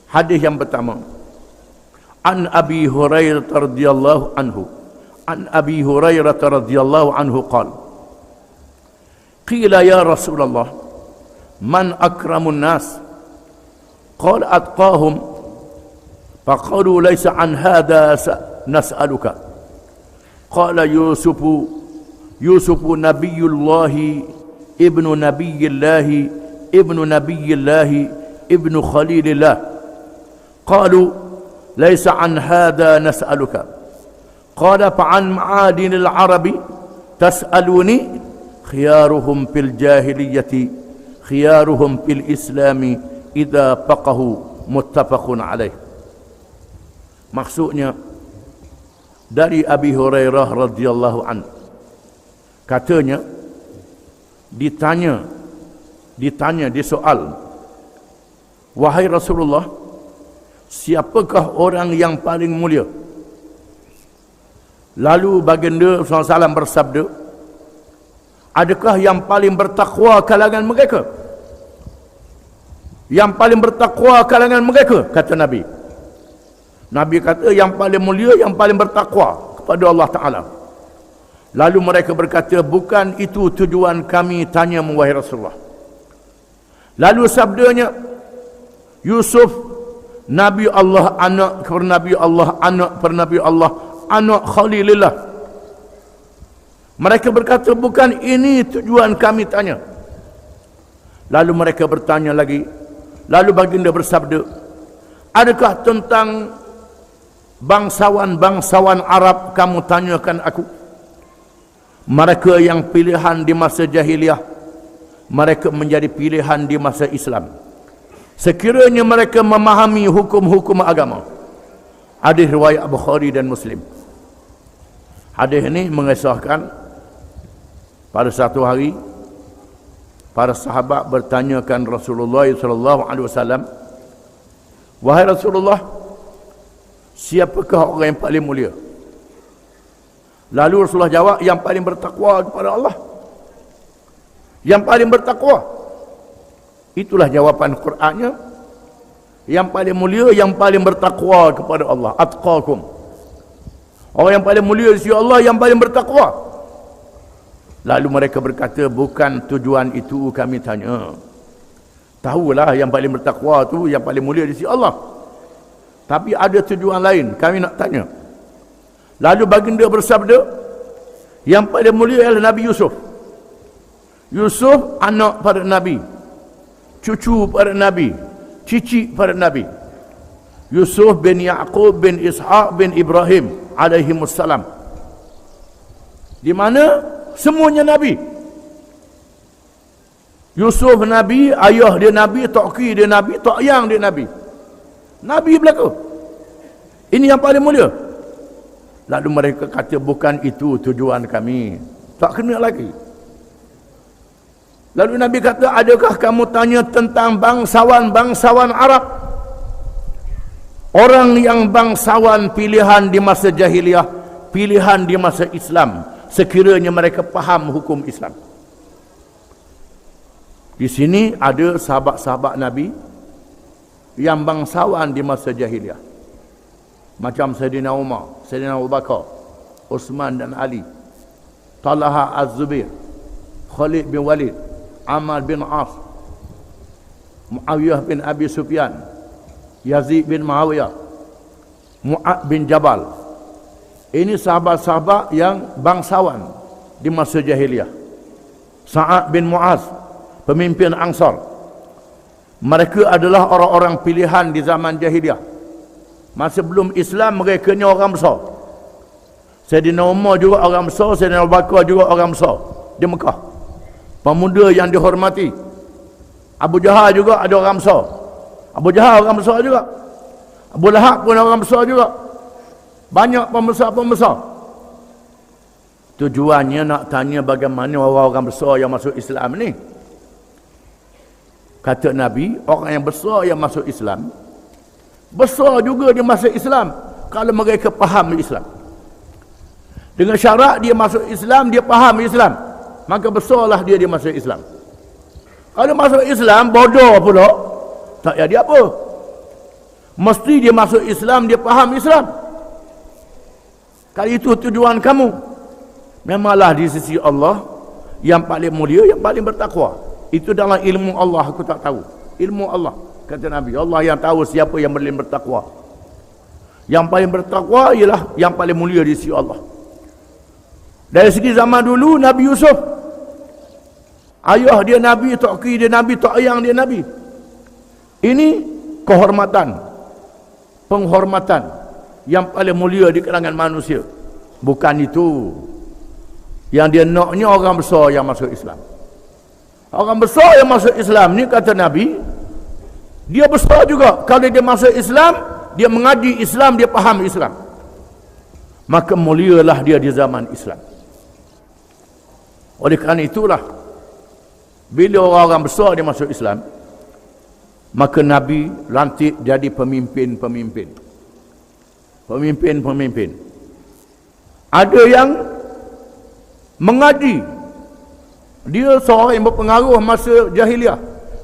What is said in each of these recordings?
Hadis yang pertama, an Abi Hurairah radhiyallahu anhu, an Abi Hurairah radhiyallahu anhu qala qila ya Rasulullah man akramun nas qala atqahum faqalu laysa an hadha nas'aluka qala Yusufu nabiyullahi ibnu nabiyillahi ibnu nabiyillahi ابن خليل الله قالوا ليس عن هذا نسألك قال فعن معادن العرب تسألوني خيارهم في الجاهلية خيارهم في الإسلام إذا فقهوا متفق عليه. Maksudnya dari Abi Hurairah radhiyallahu anhu, katanya ditanya disoal, wahai Rasulullah, siapakah orang yang paling mulia? Lalu baginda SAW bersabda, adakah yang paling bertakwa kalangan mereka? Yang paling bertakwa kalangan mereka, kata Nabi. Nabi kata yang paling mulia, yang paling bertakwa kepada Allah Ta'ala. Lalu mereka berkata, bukan itu tujuan kami tanya wahai Rasulullah. Lalu sabdanya, Yusuf Nabi Allah, anak per Nabi Allah, anak per Nabi Allah, anak Khalilillah. Mereka berkata, bukan ini tujuan kami tanya. Lalu mereka bertanya lagi. Lalu baginda bersabda, adakah tentang bangsawan-bangsawan Arab kamu tanyakan aku? Mereka yang pilihan di masa jahiliah, mereka menjadi pilihan di masa Islam. Sekiranya mereka memahami hukum-hukum agama. Hadis riwayat Bukhari dan Muslim. Hadis ini mengisahkan pada satu hari para sahabat bertanyakan Rasulullah SAW, wahai Rasulullah, siapakah orang yang paling mulia? Lalu Rasulullah jawab, yang paling bertakwa kepada Allah. Yang paling bertakwa. Itulah jawapan Qur'annya. Yang paling mulia, yang paling bertakwa kepada Allah. Atqakum. Orang yang paling mulia di sisi Allah, yang paling bertakwa. Lalu mereka berkata, bukan tujuan itu kami tanya. Tahulah yang paling bertakwa tu yang paling mulia di sisi Allah. Tapi ada tujuan lain kami nak tanya. Lalu baginda bersabda, yang paling mulia adalah Nabi Yusuf. Yusuf anak pada Nabi, cucu pada Nabi, cici pada Nabi. Yusuf bin Yaqub bin Ishaq bin Ibrahim alaihimussalam. Di mana semuanya Nabi. Yusuf Nabi, ayah dia Nabi, Toki dia Nabi, Tokyang dia Nabi. Nabi belaka. Ini yang paling mulia. Lalu mereka kata, bukan itu tujuan kami. Tak kena lagi. Lalu Nabi kata, adakah kamu tanya tentang bangsawan-bangsawan Arab? Orang yang bangsawan pilihan di masa jahiliah, pilihan di masa Islam, sekiranya mereka faham hukum Islam. Di sini ada sahabat-sahabat Nabi yang bangsawan di masa jahiliah. Macam Sayyidina Umar, Sayyidina Abu Bakar, Uthman dan Ali, Talha Az-Zubair, Khalid bin Walid, Ammar bin As, Muawiyah bin Abi Sufyan, Yazid bin Muawiyah, Mu'ad bin Jabal. Ini sahabat-sahabat yang bangsawan di masa jahiliah. Sa'ad bin Mu'az, pemimpin Ansar. Mereka adalah orang-orang pilihan di zaman jahiliah. Masa belum Islam, mereka ni orang besar. Sayyidina Umar juga orang besar, Sayyidina Abu Bakar juga orang besar di Mekah. Pemuda yang dihormati. Abu Jahal juga ada orang besar. Abu Jahal orang besar juga. Abu Lahab pun orang besar juga. Banyak pembesar-pembesar. Tujuannya nak tanya bagaimana orang-orang besar yang masuk Islam ni. Kata Nabi, orang yang besar yang masuk Islam, besar juga dia masuk Islam kalau mereka faham Islam. Dengan syarat dia masuk Islam, dia faham Islam, maka besarlah dia masuk Islam. Kalau masuk Islam bodoh pula, Tak jadi apa. Mesti dia masuk Islam, dia faham Islam. Kalau itu tujuan kamu, memanglah di sisi Allah yang paling mulia, yang paling bertakwa. Itu dalam ilmu Allah, aku tak tahu. Ilmu Allah, kata Nabi, Allah yang tahu siapa yang paling bertakwa. Yang paling bertakwa ialah yang paling mulia di sisi Allah. Dari segi zaman dulu, Nabi Yusuf, ayah dia Nabi, toki dia Nabi, tok ayang dia Nabi. Ini kehormatan, penghormatan yang paling mulia di kalangan manusia. Bukan itu. Yang dia naknya orang besar yang masuk Islam. Orang besar yang masuk Islam ni, kata Nabi, dia besar juga. Kalau dia masuk Islam, dia mengaji Islam, dia faham Islam, maka mulialah dia di zaman Islam. Oleh kerana itulah, bila orang-orang besar dia masuk Islam, maka Nabi lantik jadi pemimpin-pemimpin. Pemimpin-pemimpin. Ada yang mengaji. Dia seorang yang berpengaruh masa jahiliah.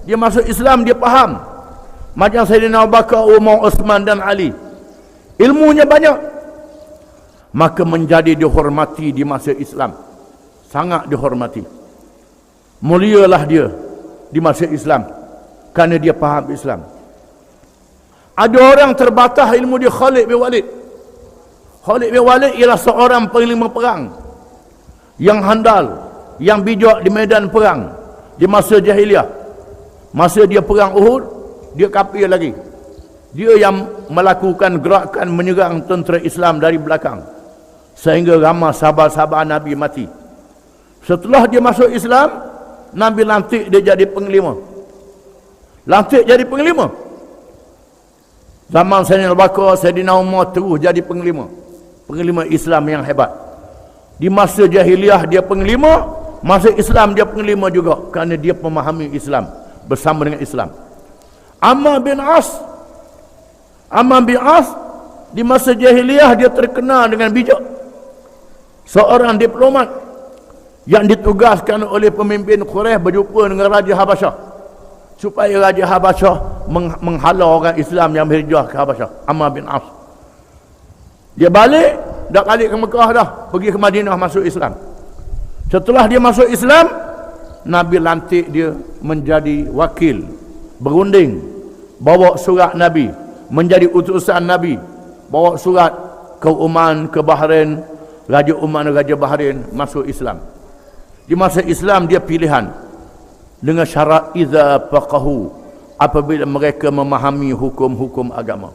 Dia masuk Islam, dia faham. Macam Sayyidina Abu Bakar, Umar, Uthman dan Ali. Ilmunya banyak. Maka menjadi dihormati di masa Islam. Sangat dihormati. Mulialah dia di masa Islam, kerana dia faham Islam. Ada orang terbatas ilmu dia, Khalid bin Walid. Khalid bin Walid ialah seorang panglima perang yang handal, yang bijak di medan perang di masa jahiliah. Masa dia perang Uhud, dia kafir lagi. Dia yang melakukan gerakan menyerang tentera Islam dari belakang, sehingga ramai sahabat-sahabat Nabi mati. Setelah dia masuk Islam, Nabi lantik dia jadi penglima. Lantik jadi penglima. Zaman Sayyidina Abu Bakar, Sayyidina Umar terus jadi penglima. Penglima Islam yang hebat. Di masa jahiliah dia penglima, masa Islam dia penglima juga, kerana dia memahami Islam bersama dengan Islam. Ammar bin As di masa jahiliah dia terkenal dengan bijak. Seorang diplomat yang ditugaskan oleh pemimpin Quraisy berjumpa dengan Raja Habasyah, supaya Raja Habasyah menghalau orang Islam yang berhijrah ke Habasyah. Ammar bin As, dia balik, dah balik ke Mekah dah, pergi ke Madinah masuk Islam. Setelah dia masuk Islam, Nabi lantik dia menjadi wakil, berunding, bawa surat Nabi, menjadi utusan Nabi, bawa surat ke Oman, ke Bahrain. Raja Oman, Raja Bahrain masuk Islam. Di masa Islam dia pilihan dengan syarat idza faqahu, apabila mereka memahami hukum-hukum agama.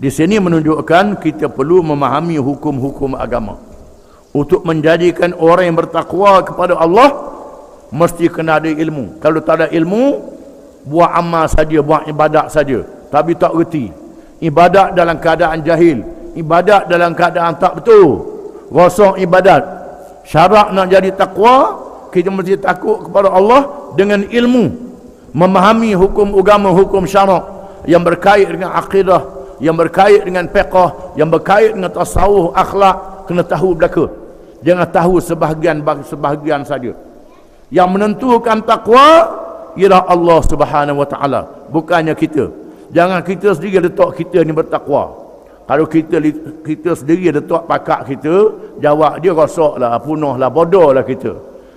Di sini menunjukkan kita perlu memahami hukum-hukum agama. Untuk menjadikan orang yang bertakwa kepada Allah, mesti kena ada ilmu. Kalau tak ada ilmu, buat amal saja, buat ibadat saja, tapi tak reti. Ibadat dalam keadaan jahil, ibadat dalam keadaan tak betul, rosok ibadat. Syarat nak jadi takwa, kita mesti takut kepada Allah dengan ilmu, memahami hukum agama, hukum syarak yang berkait dengan akidah, yang berkait dengan fiqh, yang berkait dengan tasawuf, akhlak. Kena tahu belaka, jangan tahu sebahagian saja. Yang menentukan takwa ialah Allah Subhanahu wa taala, bukannya kita. Jangan kita sendiri letak kita ni bertakwa. Kalau kita sendiri letak pakak kita, jawab dia rosaklah, punahlah, bodohlah kita.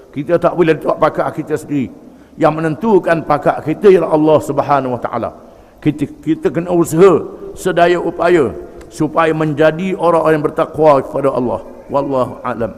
Kita tak boleh letak pakak kita sendiri. Yang menentukan pakak kita ialah Allah Subhanahu wa taala. Kita kena usaha sedaya upaya supaya menjadi orang-orang yang bertakwa kepada Allah. Wallahu a'lam.